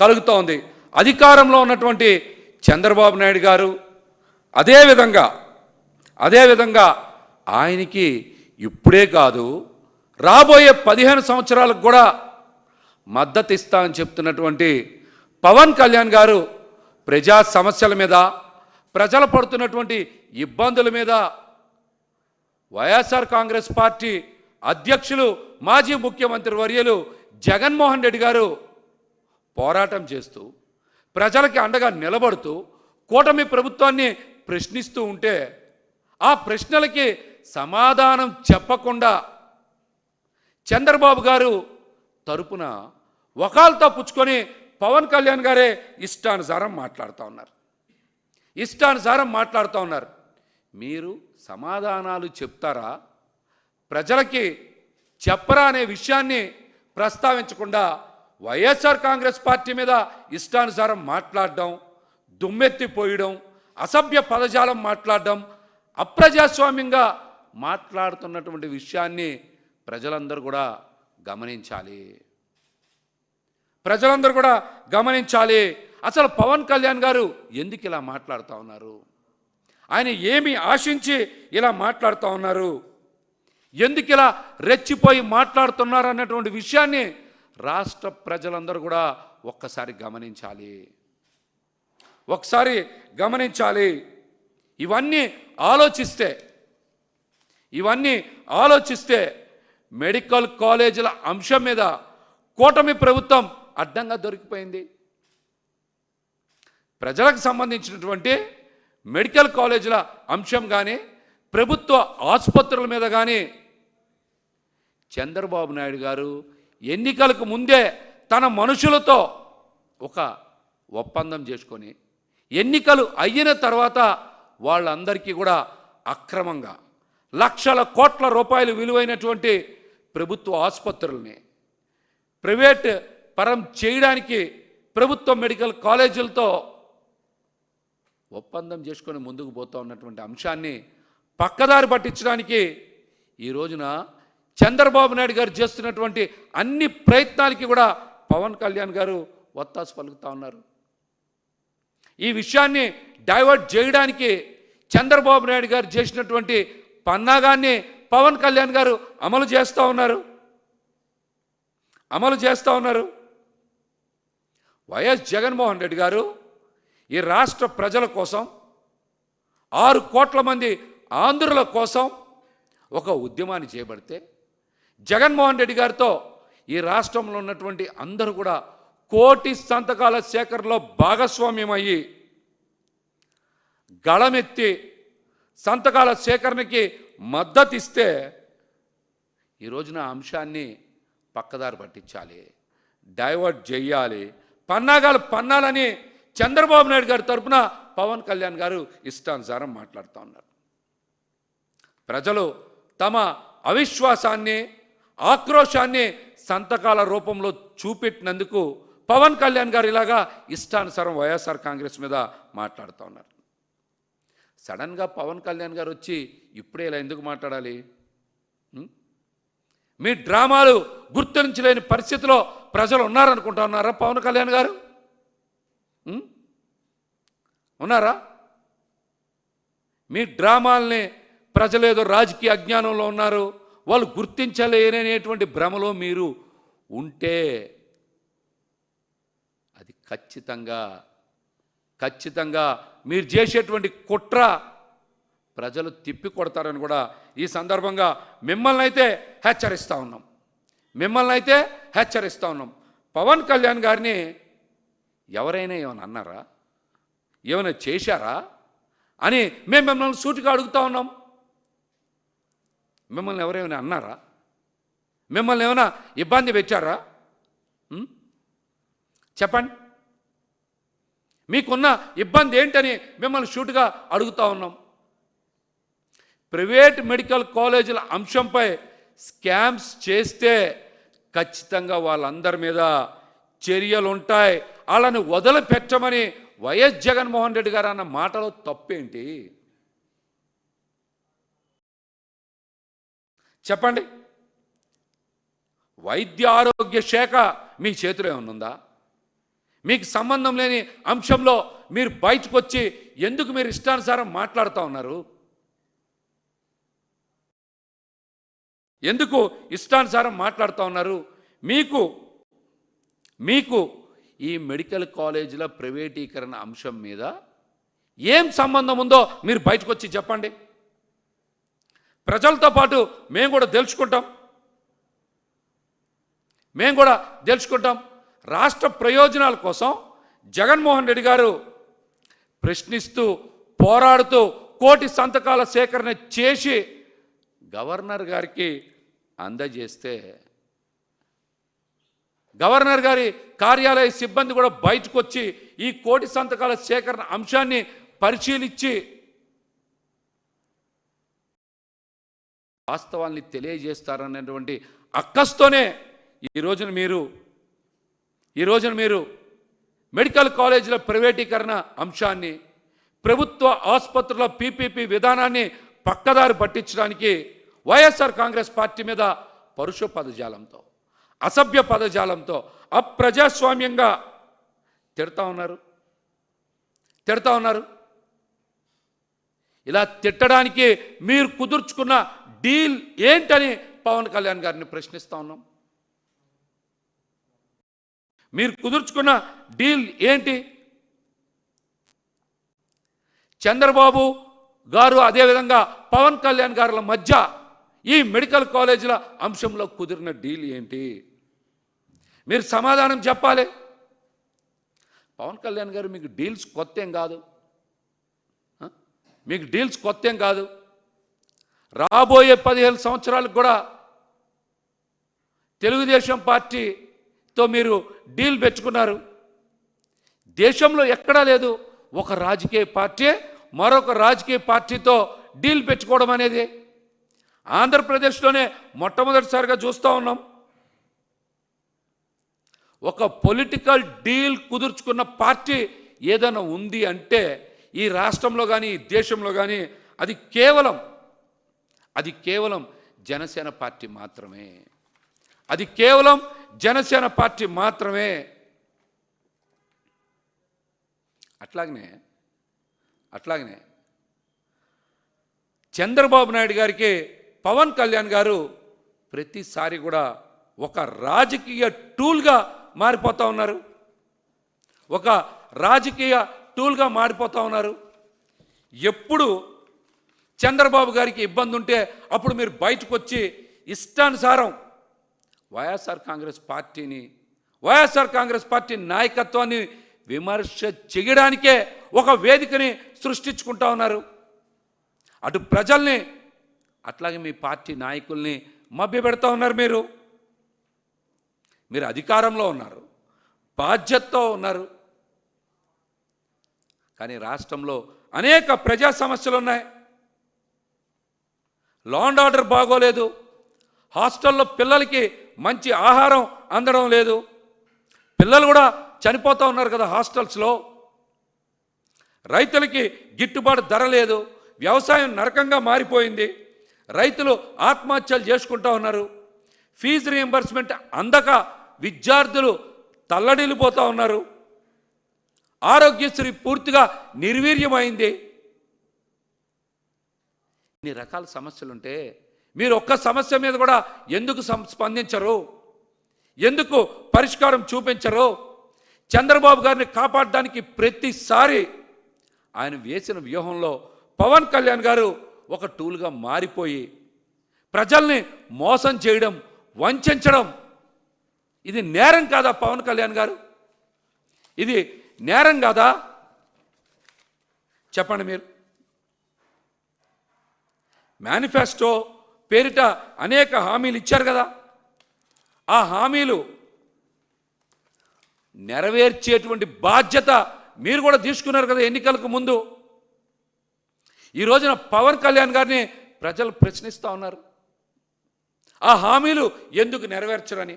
కలుగుతోంది. అధికారంలో ఉన్నటువంటి చంద్రబాబు నాయుడు గారు అదేవిధంగా ఆయనకి ఇప్పుడే కాదు రాబోయే 15 సంవత్సరాలకు కూడా మద్దతు ఇస్తా అని చెప్తున్నటువంటి పవన్ కళ్యాణ్ గారు ప్రజా సమస్యల మీద, ప్రజలు పడుతున్నటువంటి ఇబ్బందుల మీద వైఎస్ఆర్ కాంగ్రెస్ పార్టీ అధ్యక్షులు మాజీ ముఖ్యమంత్రి వర్యులు జగన్మోహన్ రెడ్డి గారు పోరాటం చేస్తూ ప్రజలకి అండగా నిలబడుతూ కూటమి ప్రభుత్వాన్ని ప్రశ్నిస్తూ ఉంటే ఆ ప్రశ్నలకి సమాధానం చెప్పకుండా చంద్రబాబు గారు తరపున వకాల్తా పుచ్చుకొని పవన్ కళ్యాణ్ గారే ఇష్టానుసారం మాట్లాడుతూ ఉన్నారు. మీరు సమాధానాలు చెప్తారా, ప్రజలకి చెప్పరా అనే విషయాన్ని ప్రస్తావించకుండా వైఎస్ఆర్ కాంగ్రెస్ పార్టీ మీద ఇష్టానుసారం మాట్లాడడం, దుమ్మెత్తిపోయడం, అసభ్య పదజాలం మాట్లాడడం, అప్రజాస్వామ్యంగా మాట్లాడుతున్నటువంటి విషయాన్ని ప్రజలందరూ కూడా గమనించాలి. అసలు పవన్ కళ్యాణ్ గారు ఎందుకు ఇలా మాట్లాడుతూ ఉన్నారు? ఆయన ఏమి ఆశించి ఇలా మాట్లాడుతూ ఉన్నారు? ఎందుకు ఇలా రెచ్చిపోయి మాట్లాడుతున్నారు అన్నటువంటి విషయాన్ని రాష్ట్ర ప్రజలందరూ కూడా ఒకసారి గమనించాలి. ఇవన్నీ ఆలోచిస్తే మెడికల్ కాలేజీల అంశం మీద కూటమి ప్రభుత్వం అడ్డంగా దొరికిపోయింది. ప్రజలకు సంబంధించినటువంటి మెడికల్ కాలేజీల అంశం కానీ, ప్రభుత్వ ఆసుపత్రుల మీద కానీ చంద్రబాబు నాయుడు గారు ఎన్నికలకు ముందే తన మనుషులతో ఒక ఒప్పందం చేసుకొని ఎన్నికలు అయిన తర్వాత వాళ్ళందరికీ కూడా అక్రమంగా లక్షల కోట్ల రూపాయలు విలువైనటువంటి ప్రభుత్వ ఆసుపత్రుల్ని ప్రైవేట్ పరం చేయడానికి ప్రభుత్వ మెడికల్ కాలేజీలతో ఒప్పందం చేసుకొని ముందుకు పోతూ ఉన్నటువంటి అంశాన్ని పక్కదారి పట్టించడానికి ఈ రోజున చంద్రబాబు నాయుడు గారు చేస్తున్నటువంటి అన్ని ప్రయత్నాలకి కూడా పవన్ కళ్యాణ్ గారు వత్తాసు పలుకుతూ ఉన్నారు. ఈ విషయాన్ని డైవర్ట్ చేయడానికి చంద్రబాబు నాయుడు గారు చేసినటువంటి పన్నాగాన్ని పవన్ కళ్యాణ్ గారు అమలు చేస్తూ ఉన్నారు. వైఎస్ జగన్మోహన్ రెడ్డి గారు ఈ రాష్ట్ర ప్రజల కోసం, 6 కోట్ల మంది ఆంధ్రుల కోసం ఒక ఉద్యమాన్ని చేపడితే జగన్మోహన్ రెడ్డి గారితో ఈ రాష్ట్రంలో ఉన్నటువంటి అందరూ కూడా కోటి సంతకాల సేకరణలో భాగస్వామ్యమయ్యి గళమెత్తి సంతకాల సేకరణకి మద్దతు ఇస్తే ఈ రోజున అంశాన్ని పక్కదారి పట్టించాలి, డైవర్ట్ చేయాలి, పన్నాలని చంద్రబాబు నాయుడు గారి తరపున పవన్ కళ్యాణ్ గారు ఇష్టానుసారం మాట్లాడుతూ ఉన్నారు. ప్రజలు తమ అవిశ్వాసాన్ని, ఆక్రోశాన్ని సంతకాల రూపంలో చూపెట్టినందుకు పవన్ కళ్యాణ్ గారు ఇలాగా ఇష్టానుసారం వైఎస్ఆర్ కాంగ్రెస్ మీద మాట్లాడుతూ ఉన్నారు. సడన్గా పవన్ కళ్యాణ్ గారు వచ్చి ఇప్పుడే ఇలా ఎందుకు మాట్లాడాలి? మీ డ్రామాలు గుర్తించలేని పరిస్థితిలో ప్రజలు ఉన్నారనుకుంటా ఉన్నారా? పవన్ కళ్యాణ్ గారు ఉన్నారా? మీ డ్రామాల్ని ప్రజలు ఏదో రాజకీయ అజ్ఞానంలో ఉన్నారు, వాళ్ళు గుర్తించలేననేటువంటి భ్రమలో మీరు ఉంటే అది ఖచ్చితంగా మీరు చేసేటువంటి కుట్ర ప్రజలు తిప్పి కొడతారని కూడా ఈ సందర్భంగా మిమ్మల్ని అయితే హెచ్చరిస్తూ ఉన్నాం. పవన్ కళ్యాణ్ గారిని ఎవరైనా ఏమైనా అన్నారా, ఏమైనా చేశారా అని మేము మిమ్మల్ని సూటిగా అడుగుతూ ఉన్నాం. మిమ్మల్ని ఎవరేమైనా అన్నారా? మిమ్మల్ని ఏమైనా ఇబ్బంది పెట్టారా? చెప్పండి, మీకున్న ఇబ్బంది ఏంటని మిమ్మల్ని సూటిగా అడుగుతూ ఉన్నాం. ప్రైవేట్ మెడికల్ కాలేజీల అంశంపై స్కామ్స్ చేస్తే ఖచ్చితంగా వాళ్ళందరి మీద చర్యలు ఉంటాయి, వాళ్ళని వదిలిపెట్టమని వైఎస్ జగన్మోహన్ రెడ్డి గారు అన్న మాటలో తప్పేంటి? చెప్పండి. వైద్య ఆరోగ్య శాఖ మీ చేతిలో ఏమన్నుందా? మీకు సంబంధం లేని అంశంలో మీరు బయటకు వచ్చి ఎందుకు మీరు ఇష్టానుసారం మాట్లాడుతూ ఉన్నారు? ఎందుకు ఇష్టానుసారం మాట్లాడుతూ ఉన్నారు? మీకు ఈ మెడికల్ కాలేజీల ప్రైవేటీకరణ అంశం మీద ఏం సంబంధం ఉందో మీరు బయటకు వచ్చి చెప్పండి. ప్రజలతో పాటు మేము కూడా తెలుసుకుంటాం. రాష్ట్ర ప్రయోజనాల కోసం జగన్మోహన్ రెడ్డి గారు ప్రశ్నిస్తూ పోరాడుతూ కోటి సంతకాల సేకరణ చేసి గవర్నర్ గారికి అందజేస్తే గవర్నర్ గారి కార్యాలయ సిబ్బంది కూడా బయటకు వచ్చి ఈ కోటి సంతకాల సేకరణ అంశాన్ని పరిశీలించి వాస్తవాల్ని తెలియజేస్తారనేటువంటి అక్కస్తోనే ఈ రోజున మీరు మెడికల్ కాలేజీల ప్రైవేటీకరణ అంశాన్ని, ప్రభుత్వ ఆసుపత్రుల పీపీపీ విధానాన్ని పక్కదారి పట్టించడానికి వైఎస్ఆర్ కాంగ్రెస్ పార్టీ మీద పరుష పదజాలంతో, అసభ్య పదజాలంతో అప్రజాస్వామ్యంగా తిడతా ఉన్నారు. ఇలా తిట్టడానికి మీరు కుదుర్చుకున్న డీల్ ఏంటని పవన్ కళ్యాణ్ గారిని ప్రశ్నిస్తా ఉన్నాం. మీరు కుదుర్చుకున్న డీల్ ఏంటి? చంద్రబాబు గారు అదేవిధంగా పవన్ కళ్యాణ్ గారుల మధ్య ఈ మెడికల్ కాలేజీల అంశంలో కుదిరిన డీల్ ఏంటి? మీరు సమాధానం చెప్పాలి. పవన్ కళ్యాణ్ గారు మీకు డీల్స్ కొత్త ఏం కాదు. రాబోయే 17 సంవత్సరాలకు కూడా తెలుగుదేశం పార్టీతో మీరు డీల్ పెట్టుకున్నారు. దేశంలో ఎక్కడా లేదు ఒక రాజకీయ పార్టీ మరొక రాజకీయ పార్టీతో డీల్ పెట్టుకోవడం అనేది. ఆంధ్రప్రదేశ్లోనే మొట్టమొదటిసారిగా చూస్తూ ఉన్నాం. ఒక పొలిటికల్ డీల్ కుదుర్చుకున్న పార్టీ ఏదైనా ఉంది అంటే ఈ రాష్ట్రంలో కానీ ఈ దేశంలో కానీ అది కేవలం జనసేన పార్టీ మాత్రమే. అట్లాగనే చంద్రబాబు నాయుడు గారికి పవన్ కళ్యాణ్ గారు ప్రతిసారి కూడా ఒక రాజకీయ టూల్గా మారిపోతూ ఉన్నారు. ఎప్పుడు చంద్రబాబు గారికి ఇబ్బంది ఉంటే అప్పుడు మీరు బయటకు వచ్చి ఇష్టానుసారం వైఎస్ఆర్ కాంగ్రెస్ పార్టీ నాయకత్వాన్ని విమర్శ చేయడానికే ఒక వేదికని సృష్టించుకుంటా ఉన్నారు. అటు ప్రజల్ని అట్లాగే మీ పార్టీ నాయకుల్ని మభ్యపెడతా ఉన్నారు. మీరు అధికారంలో ఉన్నారు, బాధ్యతతో ఉన్నారు. కానీ రాష్ట్రంలో అనేక ప్రజా సమస్యలు ఉన్నాయి. లా అండ్ ఆర్డర్ బాగోలేదు. హాస్టల్లో పిల్లలకి మంచి ఆహారం అందడం లేదు. పిల్లలు కూడా చనిపోతూ ఉన్నారు కదా హాస్టల్స్లో. రైతులకి గిట్టుబాటు ధర లేదు. వ్యవసాయం నరకంగా మారిపోయింది. రైతులు ఆత్మహత్యలు చేసుకుంటూ ఉన్నారు. ఫీజు రీయింబర్స్మెంట్ అందక విద్యార్థులు తల్లడిల్లిపోతూ ఉన్నారు. ఆరోగ్యశ్రీ పూర్తిగా నిర్వీర్యమైంది. ఇన్ని రకాల సమస్యలుంటే మీరు ఒక్క సమస్య మీద కూడా ఎందుకు స్పందించరు? ఎందుకు పరిష్కారం చూపించరు? చంద్రబాబు గారిని కాపాడడానికి ప్రతిసారి ఆయన వేసిన వ్యూహంలో పవన్ కళ్యాణ్ గారు ఒక టూల్గా మారిపోయి ప్రజల్ని మోసం చేయడం, వంచడం ఇది నేరం కాదా? పవన్ కళ్యాణ్ గారు, ఇది నేరం కాదా? చెప్పండి. మీరు మేనిఫెస్టో పేరిట అనేక హామీలు ఇచ్చారు కదా. ఆ హామీలు నెరవేర్చేటువంటి బాధ్యత మీరు కూడా తీసుకున్నారు కదా ఎన్నికలకు ముందు. ఈ రోజున పవన్ కళ్యాణ్ గారిని ప్రజలు ప్రశ్నిస్తూ ఉన్నారు, ఆ హామీలు ఎందుకు నెరవేర్చరని.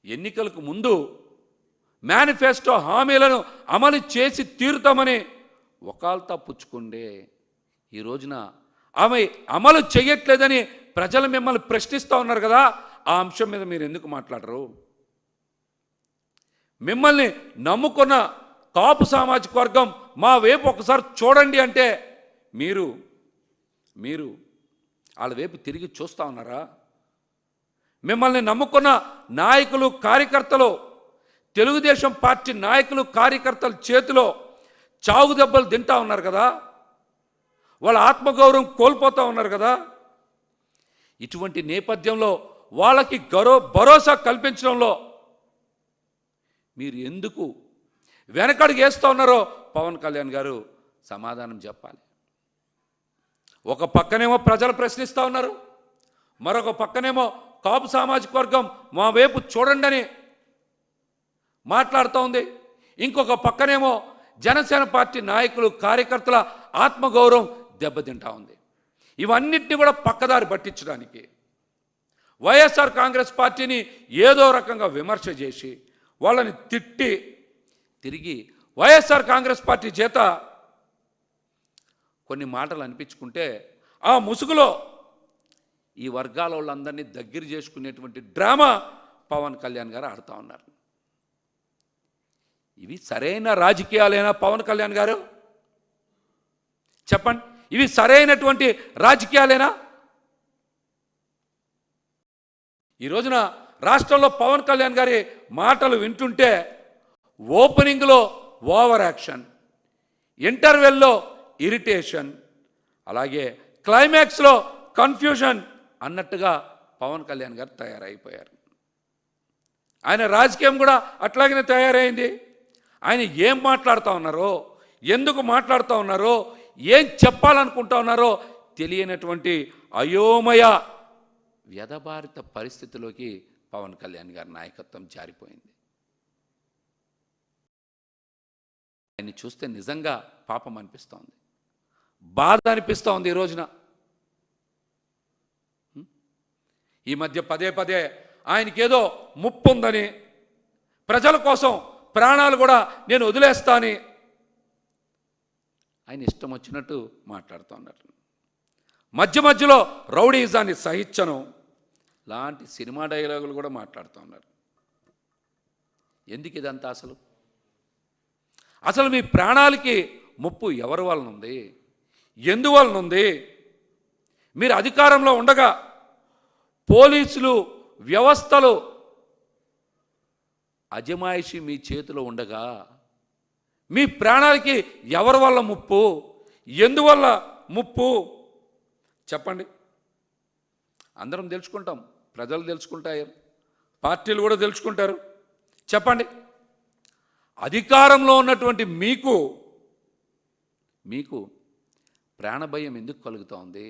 ఎన్నికలకు ముందు మేనిఫెస్టో హామీలను అమలు చేసి తీరుతామని వకాల్తా పుచ్చుకుండే ఈ రోజున ఆమె అమలు చేయట్లేదని ప్రజలు మిమ్మల్ని ప్రశ్నిస్తూ ఉన్నారు కదా. ఆ అంశం మీద మీరు ఎందుకు మాట్లాడరు? మిమ్మల్ని నమ్ముకున్న కాపు సామాజిక వర్గం మా వైపు ఒకసారి చూడండి అంటే మీరు వాళ్ళ వైపు తిరిగి చూస్తూ ఉన్నారా? మిమ్మల్ని నమ్ముకున్న నాయకులు కార్యకర్తలు, తెలుగుదేశం పార్టీ నాయకులు కార్యకర్తల చేతిలో చావు దెబ్బలు తింటా ఉన్నారు కదా, వాళ్ళ ఆత్మగౌరవం కోల్పోతూ ఉన్నారు కదా. ఇటువంటి నేపథ్యంలో వాళ్ళకి భరోసా కల్పించడంలో మీరు ఎందుకు వెనకడుగు వేస్తూ ఉన్నారో పవన్ కళ్యాణ్ గారు సమాధానం చెప్పాలి. ఒక పక్కనేమో ప్రజలు ప్రశ్నిస్తూ ఉన్నారు, మరొక పక్కనేమో కాపు సామాజిక వర్గం మా వైపు చూడండి అని మాట్లాడుతూ ఉంది. ఇంకొక పక్కనేమో జనసేన పార్టీ నాయకులు కార్యకర్తల ఆత్మగౌరవం దెబ్బతింటా ఉంది. ఇవన్నిటిని కూడా పక్కదారి పట్టించడానికి వైఎస్ఆర్ కాంగ్రెస్ పార్టీని ఏదో రకంగా విమర్శ చేసి వాళ్ళని తిట్టి తిరిగి వైఎస్ఆర్ కాంగ్రెస్ పార్టీ చేత కొన్ని మాటలు అనిపించుకుంటే ఆ ముసుగులో ఈ వర్గాల వాళ్ళందరినీ దగ్గర చేసుకునేటువంటి డ్రామా పవన్ కళ్యాణ్ గారు ఆడుతూ ఉన్నారు. ఇవి సరైన రాజకీయాలేనా పవన్ కళ్యాణ్ గారు? చెప్పండి, ఇవి సరైనటువంటి రాజకీయాలేనా? ఈ రోజున రాష్ట్రంలో పవన్ కళ్యాణ్ గారి మాటలు వింటుంటే ఓపెనింగ్లో ఓవర్ యాక్షన్, ఇంటర్వెల్లో ఇరిటేషన్, అలాగే క్లైమాక్స్లో కన్ఫ్యూజన్ అన్నట్టుగా పవన్ కళ్యాణ్ గారు తయారైపోయారు. ఆయన రాజకీయం కూడా అట్లాగనే తయారైంది. ఆయన ఏం మాట్లాడుతూ ఉన్నారో, ఎందుకు మాట్లాడుతూ ఉన్నారో, ఏం చెప్పాలనుకుంటా ఉన్నారో తెలియనటువంటి అయోమయ వ్యధభారిత పరిస్థితిలోకి పవన్ కళ్యాణ్ గారి నాయకత్వం జారిపోయింది. ఆయన్ని చూస్తే నిజంగా పాపం అనిపిస్తూ ఉంది, బాధ అనిపిస్తూ ఉంది. ఈ రోజున ఈ మధ్య పదే పదే ఆయనకేదో ముప్పు ఉందని, ప్రజల కోసం ప్రాణాలు కూడా నేను వదిలేస్తాని ఆయన ఇష్టం వచ్చినట్టు మాట్లాడుతూ ఉన్నారు. మధ్య మధ్యలో రౌడీజాన్ని సహించను లాంటి సినిమా డైలాగులు కూడా మాట్లాడుతూ ఉన్నారు. ఎందుకు ఇదంతా? అసలు మీ ప్రాణాలకి ముప్పు ఎవరి వలన ఉంది, ఎందువలన ఉంది? మీరు అధికారంలో ఉండగా పోలీసులు వ్యవస్థలు అజమాయిషి మీ చేతిలో ఉండగా మీ ప్రాణాలకి ఎవరి వల్ల ముప్పు, ఎందువల్ల ముప్పు చెప్పండి. అందరం తెలుసుకుంటాం, ప్రజలు తెలుసుకుంటారు, పార్టీలు కూడా తెలుసుకుంటారు. చెప్పండి, అధికారంలో ఉన్నటువంటి మీకు ప్రాణభయం ఎందుకు కలుగుతూ ఉంది?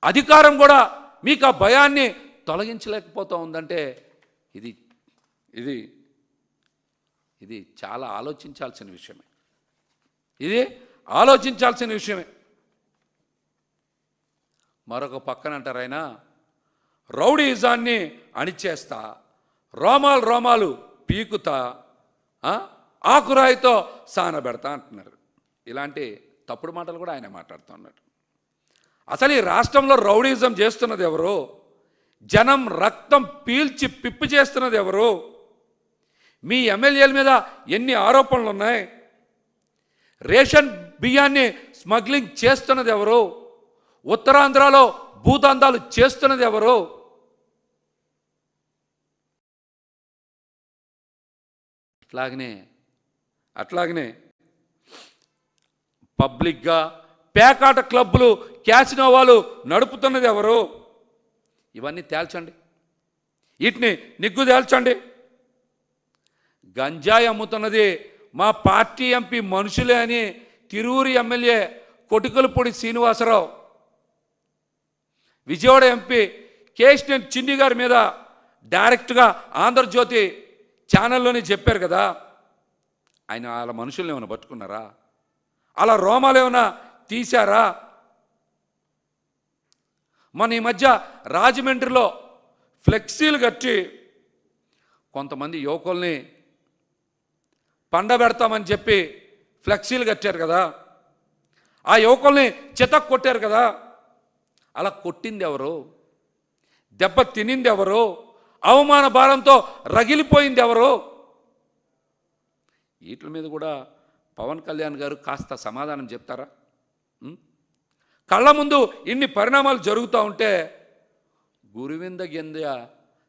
అధికారం కూడా మీకు ఆ భయాన్ని తొలగించలేకపోతూ ఉందంటే ఇది చాలా ఆలోచించాల్సిన విషయమే. ఆలోచించాల్సిన విషయమే. మరొక పక్కన అంటారు ఆయన రౌడీజాన్ని అణిచేస్తా, రోమాలు పీకుతా, ఆకురాయితో సానబెడతా అంటున్నారు. ఇలాంటి తప్పుడు మాటలు కూడా ఆయన మాట్లాడుతూ ఉన్నారు. అసలు ఈ రాష్ట్రంలో రౌడీజం చేస్తున్నది ఎవరు? జనం రక్తం పీల్చి పిప్పి చేస్తున్నది ఎవరు? మీ ఎమ్మెల్యేల మీద ఎన్ని ఆరోపణలు ఉన్నాయి? రేషన్ బియ్యాన్ని స్మగ్లింగ్ చేస్తున్నది ఎవరు? ఉత్తరాంధ్రలో భూదందాలు చేస్తున్నది ఎవరు? అట్లాగనే పబ్లిక్గా పేకాట క్లబ్బులు, క్యాసినో వాళ్ళు నడుపుతున్నది ఎవరు? ఇవన్నీ తేల్చండి, వీటిని నిగ్గు తేల్చండి. గంజాయి అమ్ముతున్నది మా పార్టీ ఎంపీ మనుషులే అని తిరువురు ఎమ్మెల్యే కొటికలపూడి శ్రీనివాసరావు, విజయవాడ ఎంపీ కేశినేని చిన్ని గారి మీద డైరెక్ట్గా ఆంధ్రజ్యోతి ఛానల్లోనే చెప్పారు కదా. ఆయన వాళ్ళ మనుషుల్ని ఏమైనా పట్టుకున్నారా? అలా రోమాలు ఏమైనా తీశారా? మన ఈ మధ్య రాజమండ్రిలో ఫ్లెక్సీలు కట్టి కొంతమంది యువకుల్ని పండబెడతామని చెప్పి ఫ్లెక్సీలు కట్టారు కదా, ఆ యువకుల్ని చితక్ కొట్టారు కదా. అలా కొట్టింది ఎవరు? దెబ్బ తినింది ఎవరు? అవమాన భారంతో రగిలిపోయింది ఎవరు? వీటి మీద కూడా పవన్ కళ్యాణ్ గారు కాస్త సమాధానం చెప్తారా? కళ్ళ ముందు ఇన్ని పరిణామాలు జరుగుతూ ఉంటే గురువింద గింద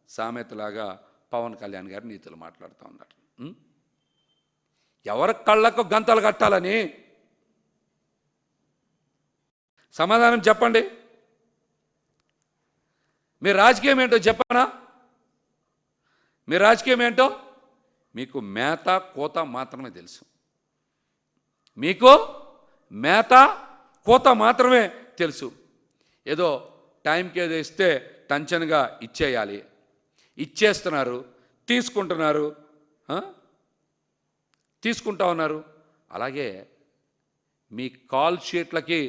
సామెతలాగా పవన్ కళ్యాణ్ గారు నీతులు మాట్లాడుతూ ఉన్నారు. ఎవరి కళ్ళకు గంతలు కట్టాలని సమాధానం చెప్పండి. మీ రాజకీయం ఏంటో చెప్పనా? మీ రాజకీయం ఏంటో మీకు మేత కోత మాత్రమే తెలుసు. మీకు మేత కోత మాత్రమే తెలుసు. ఏదో టైంకి ఏదో ఇస్తే టెన్షన్గా ఇచ్చేయాలి, ఇచ్చేస్తున్నారు, తీసుకుంటా ఉన్నారు. అలాగే మీ కాల్ షీట్లకి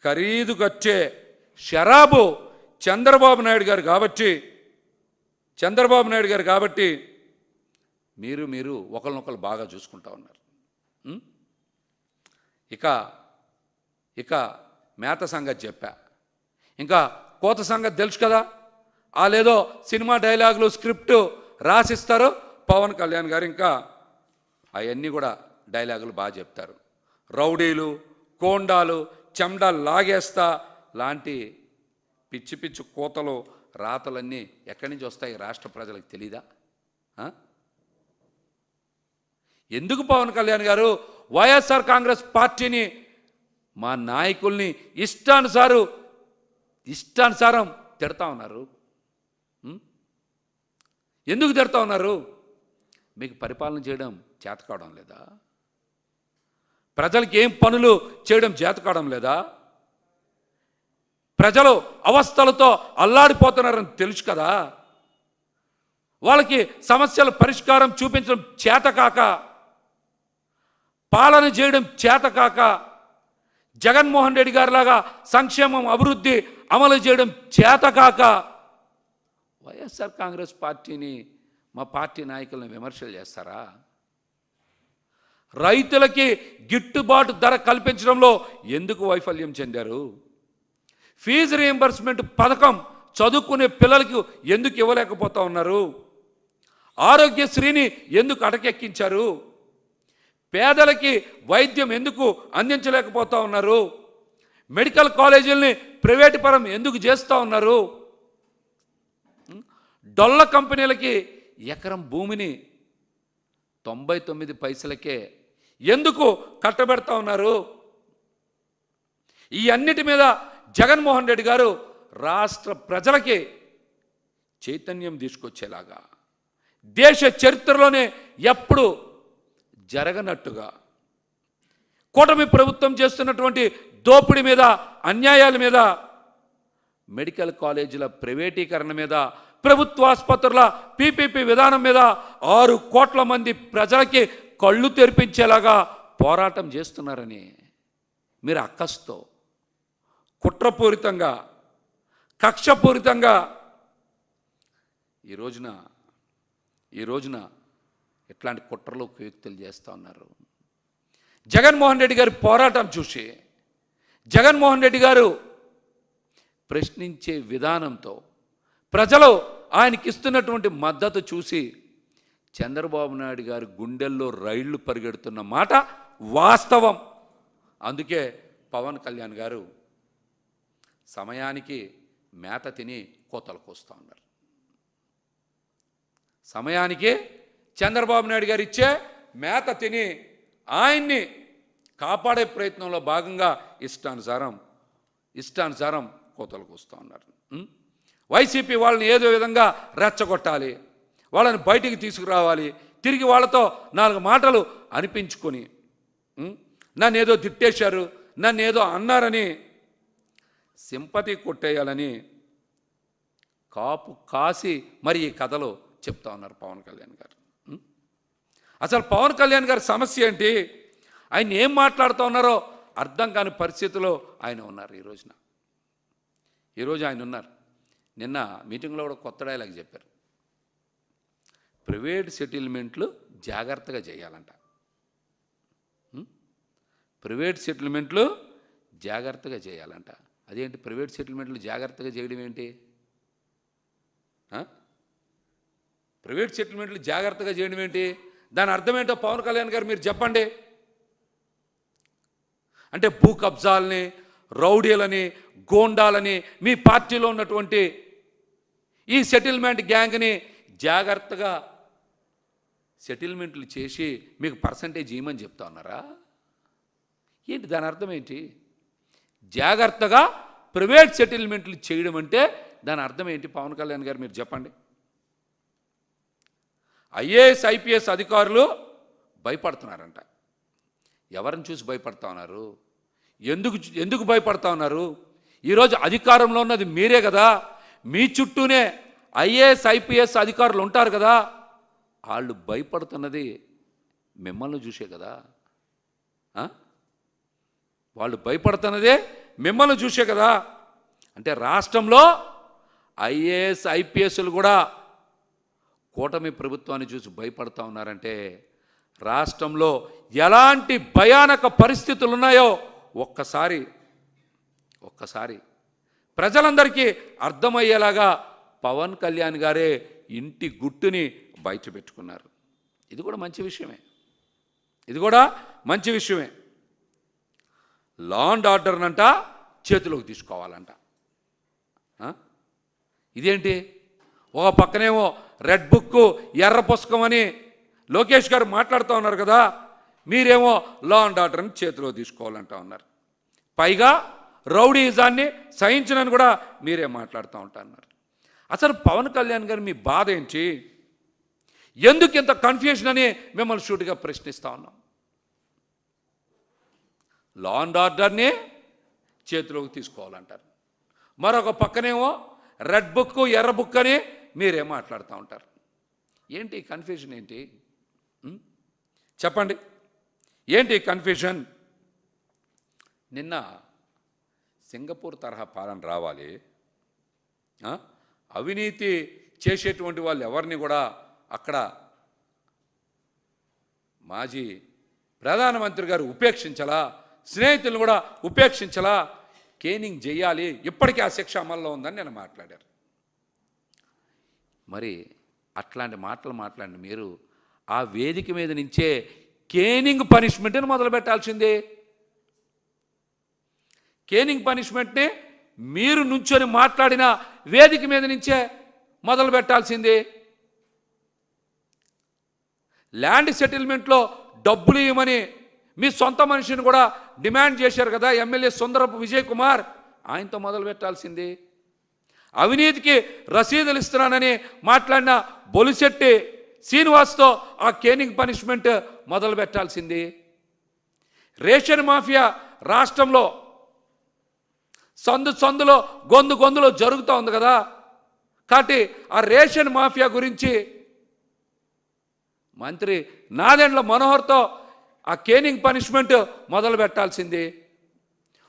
ఖరీదు వచ్చే షరాబు చంద్రబాబు నాయుడు గారు కాబట్టి మీరు ఒకరినొకరు బాగా చూసుకుంటా ఉన్నారు. ఇక మేత సంగతి చెప్పా, ఇంకా కోత సంగతి తెలుసు కదా. లేదో సినిమా డైలాగులు స్క్రిప్టు రాసిస్తారు పవన్ కళ్యాణ్ గారు, ఇంకా అవన్నీ కూడా డైలాగులు బాగా చెప్తారు. రౌడీలు, కోండాలు, చెమ్డాలు లాగేస్తా లాంటి పిచ్చి పిచ్చి కోతలు రాతలన్నీ ఎక్కడి నుంచి వస్తాయి రాష్ట్ర ప్రజలకు తెలీదా? ఎందుకు పవన్ కళ్యాణ్ గారు వైఎస్ఆర్ కాంగ్రెస్ పార్టీని, మా నాయకుల్ని ఇష్టానుసారం తిడతా ఉన్నారు? ఎందుకు తిడతా ఉన్నారు? మీకు పరిపాలన చేయడం చేత కావడం లేదా? ప్రజలకి ఏం పనులు చేయడం చేత కావడం లేదా? ప్రజలు అవస్థలతో అల్లాడిపోతున్నారని తెలుసు కదా. వాళ్ళకి సమస్యల పరిష్కారం చూపించడం చేతకాక, పాలన చేయడం చేతకాక, జగన్మోహన్ రెడ్డి గారిలాగా సంక్షేమం అభివృద్ధి అమలు చేయడం చేతకాక వైఎస్ఆర్ కాంగ్రెస్ పార్టీని, మా పార్టీ నాయకులను విమర్శలు చేస్తారా? రైతులకి గిట్టుబాటు ధర కల్పించడంలో ఎందుకు వైఫల్యం చెందారు? ఫీజు రీయింబర్స్మెంట్ పథకం చదువుకునే పిల్లలకు ఎందుకు ఇవ్వలేకపోతా ఉన్నారు? ఆరోగ్యశ్రీని ఎందుకు అటకెక్కించారు? పేదలకి వైద్యం ఎందుకు అందించలేకపోతా ఉన్నారు? మెడికల్ కాలేజీలని ప్రైవేటు పరం ఎందుకు చేస్తూ ఉన్నారు? డొల్ల కంపెనీలకి ఎకరం భూమిని 99 పైసలకే ఎందుకు కట్టబెడతా ఉన్నారు? ఈ అన్నిటి మీద జగన్మోహన్ రెడ్డి గారు రాష్ట్ర ప్రజలకి చైతన్యం తీసుకొచ్చేలాగా, దేశ చరిత్రలోనే ఎప్పుడు జరగనట్టుగా కూటమి ప్రభుత్వం చేస్తున్నటువంటి దోపిడీ మీద, అన్యాయాల మీద, మెడికల్ కాలేజీల ప్రైవేటీకరణ మీద, ప్రభుత్వ ఆసుపత్రుల పీపీపీ విధానం మీద 6 కోట్ల మంది ప్రజలకి కళ్ళు తెరిపించేలాగా పోరాటం చేస్తున్నారని మీరు అక్కస్తో, కుట్రపూరితంగా, కక్షపూరితంగా ఈ రోజున ఇట్లాంటి కుట్రలు కుయుక్తులు చేస్తూ ఉన్నారు. జగన్మోహన్ రెడ్డి గారి పోరాటం చూసి, జగన్మోహన్ రెడ్డి గారు ప్రశ్నించే విధానంతో, ప్రజలు ఆయనకి ఇస్తున్నటువంటి మద్దతు చూసి చంద్రబాబు నాయుడు గారి గుండెల్లో రైళ్లు పరిగెడుతున్న మాట వాస్తవం. అందుకే పవన్ కళ్యాణ్ గారు సమయానికి మేత తిని కోతలు కోస్తూ ఉన్నారు. సమయానికి చంద్రబాబు నాయుడు గారు ఇచ్చే మేత తిని ఆయన్ని కాపాడే ప్రయత్నంలో భాగంగా ఇష్టానుసారం కోతలు కోస్తూ ఉన్నారు. వైసీపీ వాళ్ళని ఏదో విధంగా రెచ్చగొట్టాలి, వాళ్ళని బయటికి తీసుకురావాలి, తిరిగి వాళ్ళతో 4 మాటలు అనిపించుకొని నన్ను ఏదో తిట్టేశారు, నన్ను ఏదో అన్నారని సింపతి కొట్టేయాలని కాపు కాసి మరి ఈ కథలు చెప్తా ఉన్నారు పవన్ కళ్యాణ్ గారు. అసలు పవన్ కళ్యాణ్ గారి సమస్య ఏంటి? ఆయన ఏం మాట్లాడుతూ ఉన్నారో అర్థం కాని పరిస్థితిలో ఆయన ఉన్నారు. ఈరోజు ఆయన ఉన్నారు. నిన్న మీటింగ్లో కూడా కొత్త డైలాగ్ చెప్పారు. ప్రైవేట్ సెటిల్మెంట్లు జాగ్రత్తగా చేయాలంట. ప్రైవేట్ సెటిల్మెంట్లు జాగ్రత్తగా చేయాలంట. అదేంటి ప్రైవేట్ సెటిల్మెంట్లు జాగ్రత్తగా చేయడం ఏంటి? ప్రైవేట్ సెటిల్మెంట్లు జాగ్రత్తగా చేయడం ఏంటి? దాని అర్థం ఏంటో పవన్ కళ్యాణ్ గారు మీరు చెప్పండి. అంటే భూ కబ్జాలని, రౌడీలని, గోండాలని, మీ పార్టీలో ఉన్నటువంటి ఈ సెటిల్మెంట్ గ్యాంగ్ని జాగ్రత్తగా సెటిల్మెంట్లు చేసి మీకు పర్సంటేజ్ ఇవ్వమని చెప్తా ఉన్నారా ఏంటి? దాని అర్థం ఏంటి? జాగ్రత్తగా ప్రైవేట్ సెటిల్మెంట్లు చేయడం అంటే దాని అర్థం ఏంటి పవన్ కళ్యాణ్ గారు మీరు చెప్పండి. ఐఏఎస్ ఐపీఎస్ అధికారులు భయపడుతున్నారంట. ఎవరిని చూసి భయపడతా ఉన్నారు? ఎందుకు భయపడతా ఉన్నారు? ఈరోజు అధికారంలో ఉన్నది మీరే కదా. మీ చుట్టూనే ఐఏఎస్ ఐపీఎస్ అధికారులు ఉంటారు కదా. వాళ్ళు భయపడుతున్నది మిమ్మల్ని చూసే కదా. వాళ్ళు భయపడుతున్నదే మిమ్మల్ని చూసే కదా. అంటే రాష్ట్రంలో ఐఏఎస్ ఐపీఎస్లు కూడా కూటమి ప్రభుత్వాన్ని చూసి భయపడుతూ ఉన్నారంటే రాష్ట్రంలో ఎలాంటి భయానక పరిస్థితులు ఉన్నాయో ఒక్కసారి ప్రజలందరికీ అర్థమయ్యేలాగా పవన్ కళ్యాణ్ గారే ఇంటి గుట్టుని బయట పెట్టుకున్నారు. ఇది కూడా మంచి విషయమే. లా అండ్ ఆర్డర్నంట చేతిలోకి తీసుకోవాలంట. ఇదేంటి? ఒక పక్కనేమో రెడ్ బుక్, ఎర్ర పుస్తకం అని లోకేష్ గారు మాట్లాడుతూ ఉన్నారు కదా. మీరేమో లా అండ్ ఆర్డర్ని చేతిలో తీసుకోవాలంటా ఉన్నారు. పైగా రౌడీజాన్ని సహించనని కూడా మీరే మాట్లాడుతూ ఉంటారు. అసలు పవన్ కళ్యాణ్ గారు మీ బాధ ఏంటి? ఎందుకు ఇంత కన్ఫ్యూజన్ అని మిమ్మల్ని షూట్గా ప్రశ్నిస్తూ ఉన్నాం. లా అండ్ ఆర్డర్ని చేతిలోకి తీసుకోవాలంటారు. మరొక పక్కనేమో రెడ్ బుక్, ఎర్ర బుక్ అని మీరే మాట్లాడుతూ ఉంటారు. ఏంటి కన్ఫ్యూజన్ ఏంటి? చెప్పండి, ఏంటి కన్ఫ్యూజన్? నిన్న సింగపూర్ తరహా పాలన రావాలి, అవినీతి చేసేటువంటి వాళ్ళు ఎవరిని కూడా అక్కడ మాజీ ప్రధానమంత్రి గారు ఉపేక్షించలా, స్నేహితులను కూడా ఉపేక్షించలా, కేనింగ్ చేయాలి, ఇప్పటికీ ఆ శిక్ష అమల్లో ఉందని నేను మాట్లాడారు. మరి అట్లాంటి మాటలు మాట్లాడిన మీరు ఆ వేదిక మీద నుంచే కేనింగ్ పనిష్మెంట్ని మొదలు పెట్టాల్సిందే. కేనింగ్ పనిష్మెంట్ని మీరు నుంచొని మాట్లాడిన వేదిక మీద నుంచే మొదలు పెట్టాల్సిందే. ల్యాండ్ సెటిల్మెంట్లో డబ్బులు ఇవ్వమని మీ సొంత మనిషిని కూడా డిమాండ్ చేశారు కదా ఎమ్మెల్యే సుందరపు విజయ్ కుమార్, ఆయనతో మొదలు పెట్టాల్సింది. అవినీతికి రసీదులు ఇస్తున్నానని మాట్లాడిన బొలిశెట్టి శ్రీనివాస్తో ఆ కేనింగ్ పనిష్మెంట్ మొదలు పెట్టాల్సింది. రేషన్ మాఫియా రాష్ట్రంలో సందులో గొంతులో జరుగుతూ ఉంది కదా. కాబట్టి ఆ రేషన్ మాఫియా గురించి మంత్రి నాదెండ్ల మనోహర్తో ఆ కేనింగ్ పనిష్మెంట్ మొదలు పెట్టాల్సింది.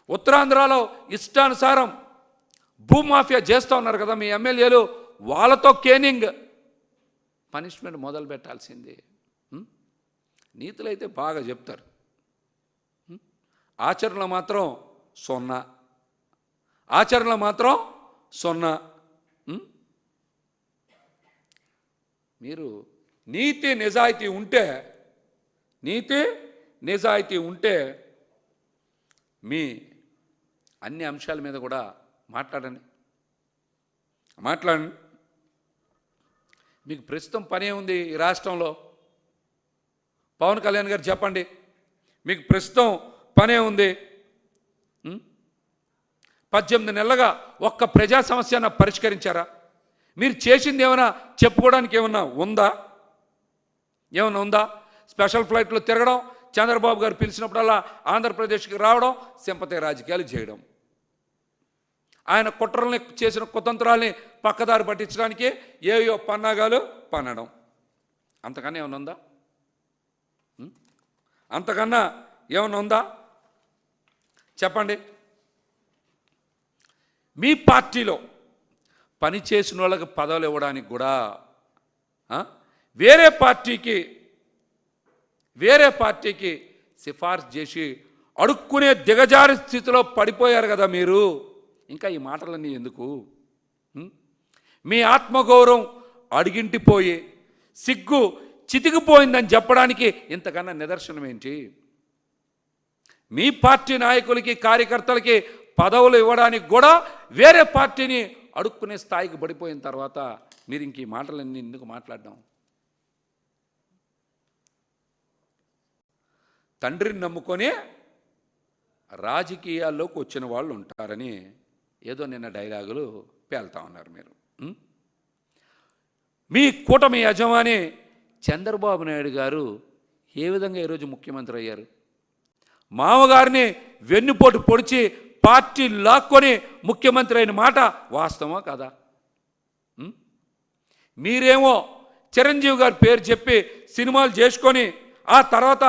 ఉత్తరాంధ్రలో ఇష్టానుసారం భూమాఫియా చేస్తూ ఉన్నారు కదా మీ ఎమ్మెల్యేలు, వాళ్ళతో కేనింగ్ పనిష్మెంట్ మొదలు పెట్టాల్సింది. నీతులు అయితే బాగా చెప్తారు, ఆచరణలో మాత్రం సున్నా. మీరు నీతి నిజాయితీ ఉంటే మీ అన్ని అంశాల మీద కూడా మాట్లాడండి. మీకు ప్రస్తుతం పనే ఉంది ఈ రాష్ట్రంలో. పవన్ కళ్యాణ్ గారు చెప్పండి, మీకు ప్రస్తుతం పనే ఉంది. 18 నెలలుగా ఒక్క ప్రజా సమస్యను పరిష్కరించారా? మీరు చేసింది ఏమైనా చెప్పుకోవడానికి ఏమన్నా ఉందా? స్పెషల్ ఫ్లైట్లో తిరగడం, చంద్రబాబు గారు పిలిచినప్పుడల్లా ఆంధ్రప్రదేశ్కి రావడం, సింపతి రాజకీయాలు చేయడం, ఆయన కుట్రల్ని చేసిన కుతంత్రాల్ని పక్కదారి పట్టించడానికి ఏయో పన్నాగాలు పన్నడం, అంతకన్నా ఏమన్నా ఉందా? చెప్పండి. మీ పార్టీలో పనిచేసిన వాళ్ళకి పదవులు ఇవ్వడానికి కూడా వేరే పార్టీకి సిఫార్సు చేసి అడుక్కునే దిగజారి స్థితిలో పడిపోయారు కదా మీరు. ఇంకా ఈ మాటలన్నీ ఎందుకు? మీ ఆత్మగౌరవం అడిగింటిపోయి సిగ్గు చితికిపోయిందని చెప్పడానికి ఇంతకన్నా నిదర్శనం ఏంటి? మీ పార్టీ నాయకులకి కార్యకర్తలకి పదవులు ఇవ్వడానికి కూడా వేరే పార్టీని అడుక్కునే స్థాయికి పడిపోయిన తర్వాత మీరు ఇంక ఈ మాటలన్నీ ఎందుకు మాట్లాడడం? తండ్రిని నమ్ముకొని రాజకీయాల్లోకి వచ్చిన వాళ్ళు ఉంటారని ఏదో నిన్న డైలాగులు పేల్తా ఉన్నారు మీరు. మీ కూటమి యజమాని చంద్రబాబు నాయుడు గారు ఏ విధంగా ఈరోజు ముఖ్యమంత్రి అయ్యారు? మామగారిని వెన్నుపోటు పొడిచి పార్టీ లాక్కొని ముఖ్యమంత్రి అయిన మాట వాస్తవమా కదా? మీరేమో చిరంజీవి గారి పేరు చెప్పి సినిమాలు చేసుకొని ఆ తర్వాత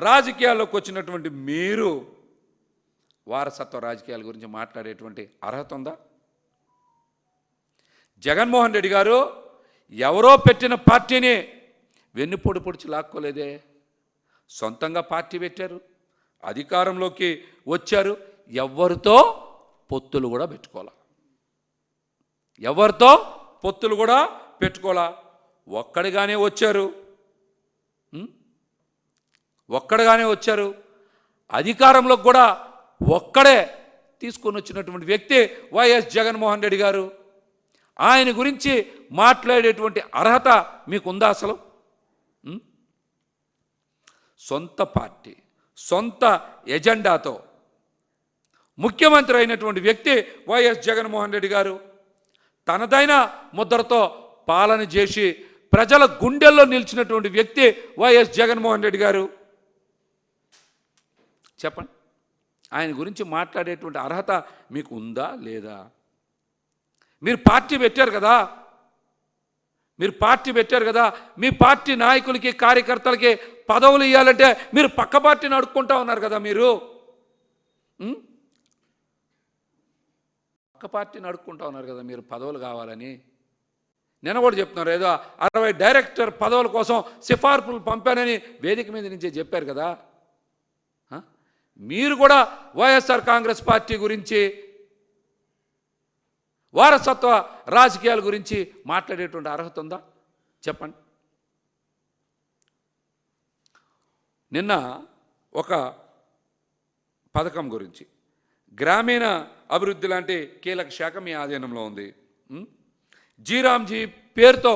రాజకీయాల్లోకి వచ్చినటువంటి మీరు వారసత్వ రాజకీయాల గురించి మాట్లాడేటువంటి అర్హత ఉందా? జగన్మోహన్ రెడ్డి గారు ఎవరో పెట్టిన పార్టీని వెన్నుపోటు పొడిచి లాక్కోలేదే, సొంతంగా పార్టీ పెట్టారు, అధికారంలోకి వచ్చారు, ఎవరితో పొత్తులు కూడా పెట్టుకోవాలా, ఎవరితో పొత్తులు కూడా పెట్టుకోవాలా, ఒక్కడిగానే వచ్చారు, అధికారంలోకి కూడా ఒక్కడే తీసుకొని వచ్చినటువంటి వ్యక్తి వైఎస్ జగన్మోహన్ రెడ్డి గారు. ఆయన గురించి మాట్లాడేటువంటి అర్హత మీకుందా అసలు? సొంత పార్టీ, సొంత ఎజెండాతో ముఖ్యమంత్రి అయినటువంటి వ్యక్తి వైఎస్ జగన్మోహన్ రెడ్డి గారు. తనదైన ముద్రతో పాలన చేసి ప్రజల గుండెల్లో నిలిచినటువంటి వ్యక్తి వైఎస్ జగన్మోహన్ రెడ్డి గారు. చెప్పండి, ఆయన గురించి మాట్లాడేటువంటి అర్హత మీకు ఉందా లేదా? మీరు పార్టీ పెట్టారు కదా, మీ పార్టీ నాయకులకి కార్యకర్తలకి పదవులు ఇవ్వాలంటే మీరు పక్క పార్టీని అడుక్కుంటా ఉన్నారు కదా. మీరు పక్క పార్టీని అడుక్కుంటా ఉన్నారు కదా మీరు పదవులు కావాలని. నేను కూడా చెప్తున్నారు, ఏదో 60 డైరెక్టర్ పదవుల కోసం సిఫార్సులు పంపానని వేదిక మీద నుంచే చెప్పారు కదా. మీరు కూడా వైఎస్ఆర్ కాంగ్రెస్ పార్టీ గురించి, వారసత్వ రాజకీయాల గురించి మాట్లాడేటువంటి అర్హత ఉందా? చెప్పండి. నిన్న ఒక పథకం గురించి, గ్రామీణ అభివృద్ధి లాంటి కీలక శాఖ మీ ఆధీనంలో ఉంది. జీరామ్జీ పేరుతో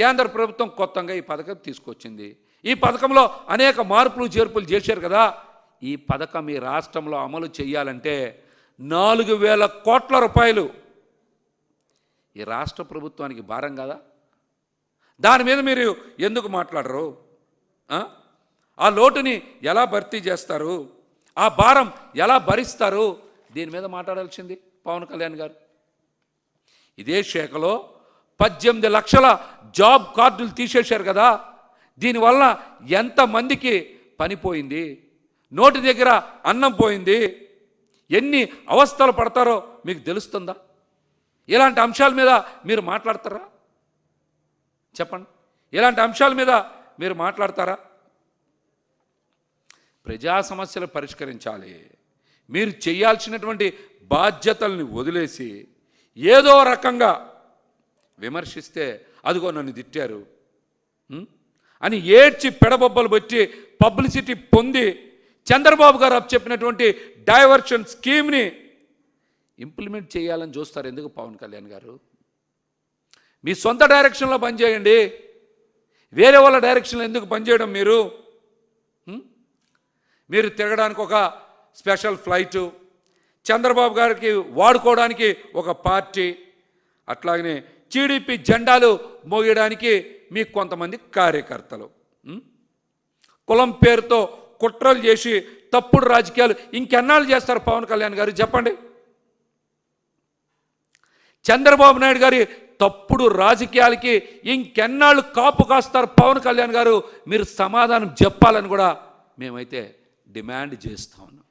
కేంద్ర ప్రభుత్వం కొత్తగా ఈ పథకం తీసుకొచ్చింది. ఈ పథకంలో అనేక మార్పులు చేర్పులు చేశారు కదా. ఈ పథకం ఈ రాష్ట్రంలో అమలు చేయాలంటే 4,000 కోట్ల రూపాయలు ఈ రాష్ట్ర ప్రభుత్వానికి భారం కదా. దాని మీద మీరు ఎందుకు మాట్లాడరు? ఆ లోటుని ఎలా భర్తీ చేస్తారు? ఆ భారం ఎలా భరిస్తారు? దీని మీద మాట్లాడాల్సింది పవన్ కళ్యాణ్ గారు. ఇదే శాఖలో 18 లక్షల జాబ్ కార్డులు తీసేశారు కదా. దీనివల్ల ఎంతమందికి పని పోయింది, నోటి దగ్గర అన్నం పోయింది, ఎన్ని అవస్థలు పడతారో మీకు తెలుస్తుందా? ఇలాంటి అంశాల మీద మీరు మాట్లాడతారా? చెప్పండి, ఇలాంటి అంశాల మీద మీరు మాట్లాడతారా? ప్రజా సమస్యలు పరిష్కరించాలి. మీరు చేయాల్సినటువంటి బాధ్యతల్ని వదిలేసి ఏదో రకంగా విమర్శిస్తే అదిగో నన్ను తిట్టారు అని ఏడ్చి పెడబొబ్బలు పెట్టి పబ్లిసిటీ పొంది చంద్రబాబు గారు చెప్పినటువంటి డైవర్షన్ స్కీమ్ని ఇంప్లిమెంట్ చేయాలని చూస్తారు. ఎందుకు పవన్ కళ్యాణ్ గారు? మీ సొంత డైరెక్షన్లో పనిచేయండి, వేరే వాళ్ళ డైరెక్షన్లో ఎందుకు పనిచేయడం? మీరు తిరగడానికి ఒక స్పెషల్ ఫ్లైటు, చంద్రబాబు గారికి వాడుకోవడానికి ఒక పార్టీ, అట్లాగనే టీడీపీ జెండాలు మోయడానికి మీకు కొంతమంది కార్యకర్తలు, కులం పేరుతో కుట్రలు చేసి తప్పుడు రాజకీయాలు ఇంకెన్నాళ్ళు చేస్తారు పవన్ కళ్యాణ్ గారు? చెప్పండి. చంద్రబాబు నాయుడు గారి తప్పుడు రాజకీయాలకి ఇంకెన్నాళ్ళు కాపు కాస్తారు పవన్ కళ్యాణ్ గారు? మీరు సమాధానం చెప్పాలని కూడా మేమైతే డిమాండ్ చేస్తా ఉన్నాం.